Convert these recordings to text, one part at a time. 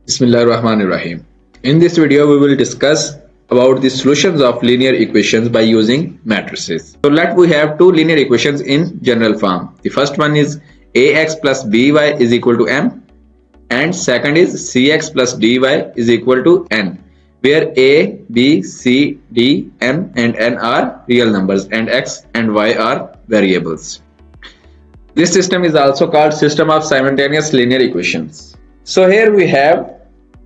Bismillahirrahmanirrahim. In this video, we will discuss about the solutions of linear equations by using matrices. So let we have two linear equations in general form. The first one is ax plus by is equal to m, and second is cx plus dy is equal to n, where a, b, c, d, m and n are real numbers and x and y are variables. This system is also called system of simultaneous linear equations. So here we have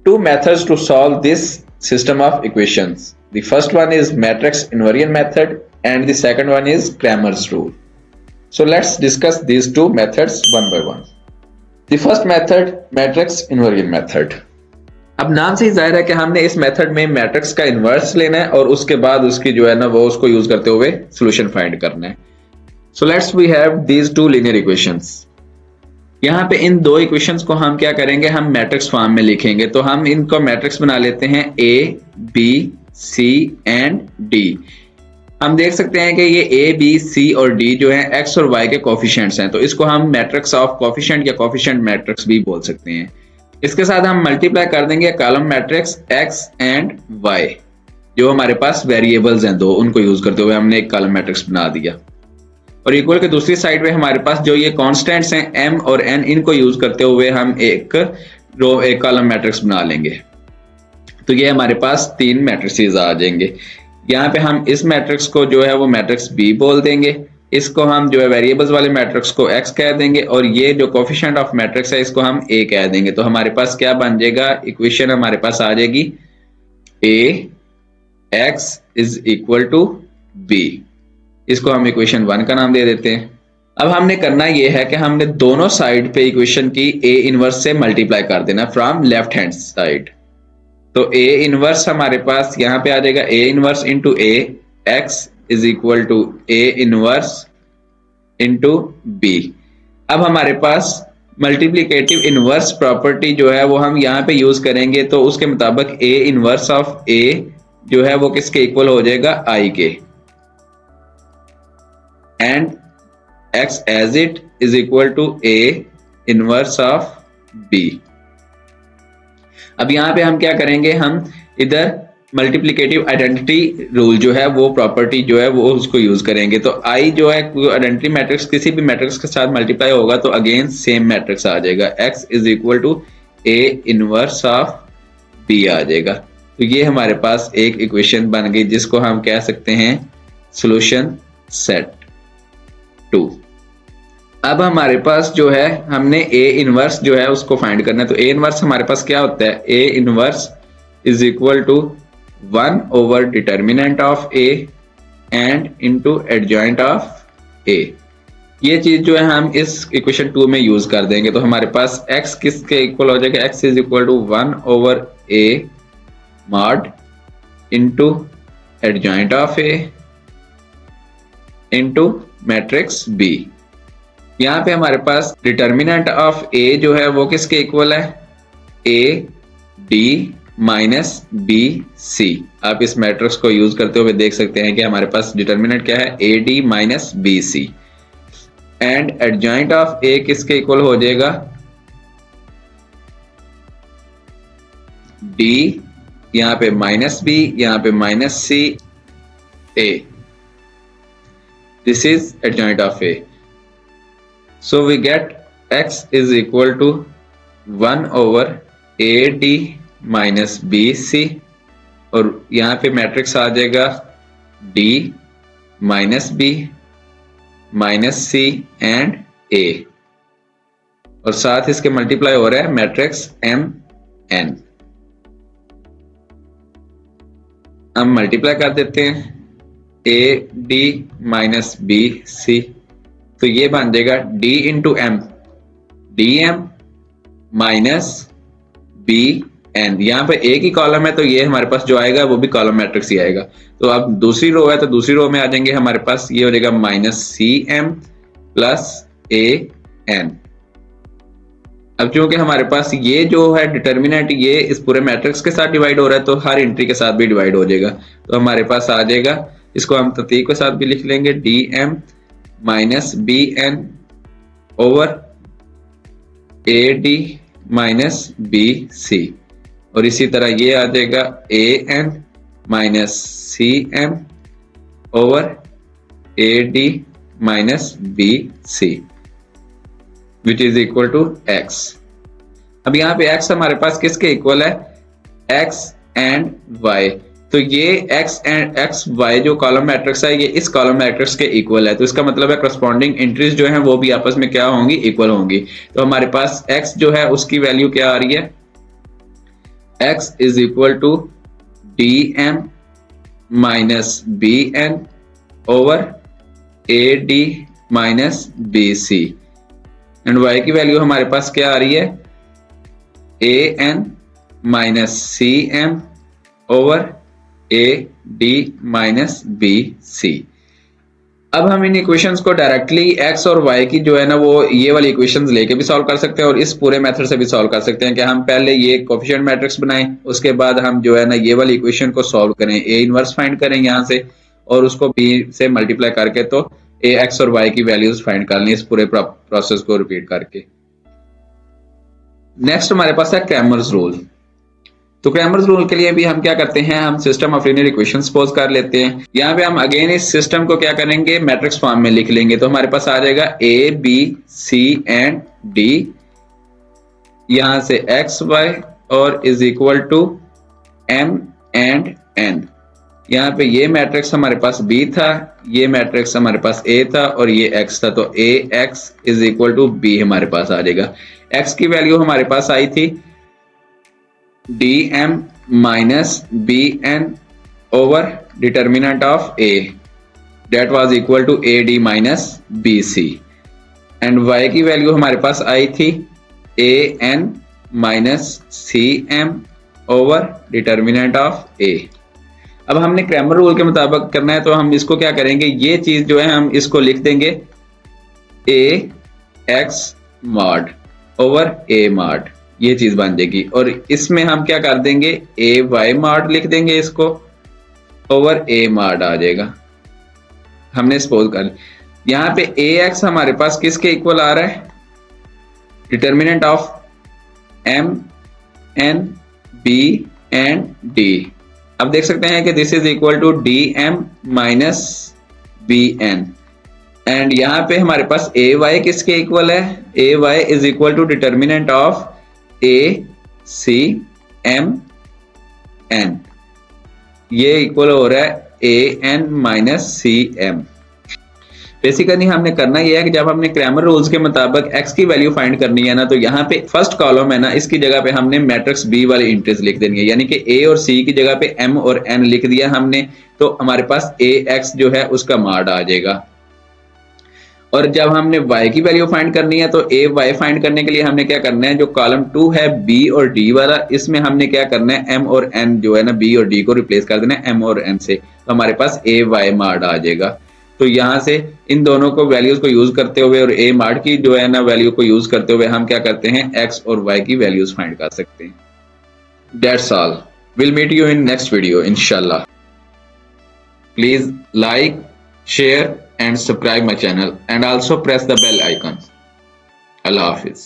two methods to solve this system of equations. The first one is matrix invariant method and the second one is Cramer's rule. So let's discuss these two methods one by one. The first method, matrix invariant method. अब नाम से ही जाहिर है कि हमने इस method में matrix का इन्वर्स लेना है और उसके बाद उसकी जो है ना वो उसको यूज करते हुए सॉल्यूशन फाइंड करना है. So let's we have these two linear equations. यहाँ पे इन दो इक्वेशंस को हम क्या करेंगे, हम मैट्रिक्स फॉर्म में लिखेंगे. तो हम इनको मैट्रिक्स बना लेते हैं A, B, C and D. हम देख सकते हैं कि ये A, B, C और D जो है X और Y के कोफिशिएंट्स हैं, तो इसको हम मैट्रिक्स ऑफ कोफिशिएंट या कोफिशिएंट मैट्रिक्स भी बोल सकते हैं. इसके साथ हम मल्टीप्लाई कर देंगे column matrix X and Y. जो हमारे पास वेरिएबल्स हैं दो, उनको यूज करते हुए हमने एक कॉलम मैट्रिक्स बना दिया. और इक्वल के दूसरी साइड में हमारे पास जो ये कांस्टेंट्स हैं m और n, इनको यूज करते हुए हम एक कॉलम मैट्रिक्स बना लेंगे. तो ये हमारे पास तीन मैट्रिसेस आ जाएंगे. यहाँ पे हम इस मैट्रिक्स को जो है वो मैट्रिक्स B बोल देंगे, इसको हम जो है वेरिएबल्स वाले मैट्रिक्स को x कह देंगे और ये जो कोफिशिएंट ऑफ मैट्रिक्स है इसको हम A कह देंगे. तो हमारे पास क्या बन जाएगा, इक्वेशन हमारे पास आ जाएगी Ax is equal to B. इसको हम इक्वेशन 1 का नाम दे देते हैं. अब हमने करना यह है कि हमने दोनों साइड पे इक्वेशन की A इनवर्स से मल्टीप्लाई कर देना फ्रॉम लेफ्ट हैंड साइड. तो A इनवर्स हमारे पास यहाँ पे आ जाएगा A inverse into A, X is equal to A inverse into B. अब हमारे पास मल्टीप्लीकेटिव इनवर्स प्रॉपर्टी जो है वो हम यहाँ पे यूज करेंगे. तो उसके मुताबिक A इनवर्स ऑफ A जो है वो किसके इक्वल हो जाएगा, I के. And x as it is equal to A inverse of B. अब यहां पे हम क्या करेंगे, हम इधर मल्टीप्लिकेटिव आइडेंटिटी रूल जो है वो प्रॉपर्टी जो है वो उसको यूज करेंगे. तो I जो है आइडेंटिटी मैट्रिक्स किसी भी मैट्रिक्स के साथ मल्टीप्लाई होगा तो अगेन सेम मैट्रिक्स आ जाएगा, x is equal to A inverse of B आ जाएगा. तो ये हमारे पास एक इक्वेशन बन गई जिसको हम कह सकते हैं सॉल्यूशन सेट 2. अब हमारे पास जो है हमने A इनवर्स जो है उसको फाइंड करना है. तो A इनवर्स हमारे पास क्या होता है, A इनवर्स is equal to 1 over determinant of A and into adjoint of A. ये चीज जो है हम इस इक्वेशन 2 में यूज कर देंगे. तो हमारे पास x किसके इक्वल हो जाएगा, x is equal to 1 over A mod into adjoint of A into matrix B. यहां पे हमारे पास डिटर्मिनेंट ऑफ A जो है वो किसके इक्वल है, A D minus B C. आप इस मैट्रिक्स को यूज करते हुए देख सकते हैं कि हमारे पास डिटर्मिनेंट क्या है, A D minus B C. And adjoint of A किसके इक्वल हो जाएगा, D यहां पे माइनस B, यहां पे minus C, A. This is adjoint of A. So we get x is equal to 1 over AD minus BC और यहाँ पे मैट्रिक्स आ जाएगा D minus B minus C and A और साथ इसके मल्टीप्लाई हो रहा है मैट्रिक्स M N. हम मल्टीप्लाई कर देते हैं A D minus B C. तो ये बन जाएगा D into M, DM minus B N. यहाँ पे एक ही कॉलम है तो ये हमारे पास जो आएगा वो भी कॉलम मैट्रिक्स ही आएगा. तो अब दूसरी रो है तो दूसरी रो में आ जाएंगे हमारे पास ये हो जाएगा माइनस CM प्लस AN. अब क्योंकि हमारे पास ये जो है डिटर्मिनेंट ये इस पूरे मैट्रिक्स के साथ डिवाइड हो रहा है तो हर एंट्री के साथ भी डिवाइड हो जाएगा. तो हमारे पास आ जाएगा, इसको हम ततीक के साथ भी लिख लेंगे, DM minus BN over AD minus BC. और इसी तरह ये आ जाएगा A N minus C M over A D minus B C which is equal to X. अब यहाँ पे x हमारे पास किसके इक्वल है, x एंड y। तो ये x एंड x y जो कॉलम मैट्रिक्स है ये इस कॉलम मैट्रिक्स के इक्वल है, तो इसका मतलब है करस्पॉन्डिंग एंट्रीज जो है वो भी आपस में क्या होंगी, इक्वल होंगी। तो हमारे पास x जो है उसकी वैल्यू क्या आ रही है, x is equal to D M minus B N over A D minus B C and y की वैल्यू हमारे पास क्या आ रही है, A N minus C M over A D minus B C. अब हम इन इक्वेशंस को डायरेक्टली x और y की जो है ना वो ये वाली इक्वेशंस लेके भी सॉल्व कर सकते हैं और इस पूरे मेथड से भी सॉल्व कर सकते हैं कि हम पहले ये कोफिशिएंट मैट्रिक्स बनाएं, उसके बाद हम जो है ना ये वाली इक्वेशन को सॉल्व करें, ए इनवर्स फाइंड करें यहाँ से और उसको b से मल्टीप्लाई करके तो ए एक्स और y की वैल्यूज फाइंड कर लें इस पूरे प्रोसेस को रिपीट करके। नेक्स्ट हमारे पास है क्रैमर्स रूल। तो क्रैमर्स रूल के लिए भी हम क्या करते हैं, हम system of linear equation suppose कर लेते हैं। यहाँ पे हम अगेन इस सिस्टम को क्या करेंगे, मैट्रिक्स फॉर्म में लिख लेंगे। तो हमारे पास आ जाएगा A B C and D, यहां से एक्स वाई और is equal to M and N. यहाँ पे ये मैट्रिक्स हमारे पास B था, ये मैट्रिक्स हमारे पास A था और ये X था, तो A X is equal to B हमारे पास आ जाएगा। X की वैल्यू हमारे पास आई थी DM minus BN over determinant of A that was equal to AD minus BC and Y की वैल्यू हमारे पास आई थी AN minus CM over determinant of A। अब हमने क्रैमर रूल के मुताबिक करना है, तो हम इसको क्या करेंगे, ये चीज जो है हम इसको लिख देंगे ए x mod over A mod, ये चीज बन जाएगी। और इसमें हम क्या कर देंगे, ए वाई मॉड लिख देंगे इसको ओवर ए मॉड आ जाएगा। हमने सपोज कर यहाँ पे ए एक्स हमारे पास किसके इक्वल आ रहा है, determinant of M N B and D. अब देख सकते हैं कि this is equal to D M minus B N and यहाँ पे हमारे पास ए वाई किसके इक्वल है, A Y is equal to determinant of A C M N, ये इक्वल हो रहा है A N minus C M. Basically हमने करना यह है कि जब हमने क्रैमर रूल्स के मुताबिक x की वैल्यू फाइंड करनी है ना, तो यहाँ पे फर्स्ट कॉलम है ना, इसकी जगह पे हमने मैट्रिक्स B वाली एंट्रीज लिख देनी है, यानी कि A और C की जगह पे M और N लिख दिया हमने, तो हमारे पास AX जो है उसका मॉड आ जाएगा। और जब हमने y की वैल्यू फाइंड करनी है तो AY फाइंड करने के लिए हमने क्या करना है, जो कॉलम 2 है B और D वाला, इसमें हमने क्या करना है, M और N जो है ना B और D को रिप्लेस कर देना है M और N से, तो हमारे पास AY मॉड आ जाएगा। तो यहां से इन दोनों को वैल्यूज को यूज करते हुए और ए मॉड की जो है ना वैल्यू को यूज करते हुए हम क्या करते हैं, एक्स और वाई की वैल्यूज फाइंड कर सकते हैं। That's all, will meet you in next video इंशाल्लाह। Please like, share and subscribe my channel and also press the bell icon. अल्लाह हाफिज।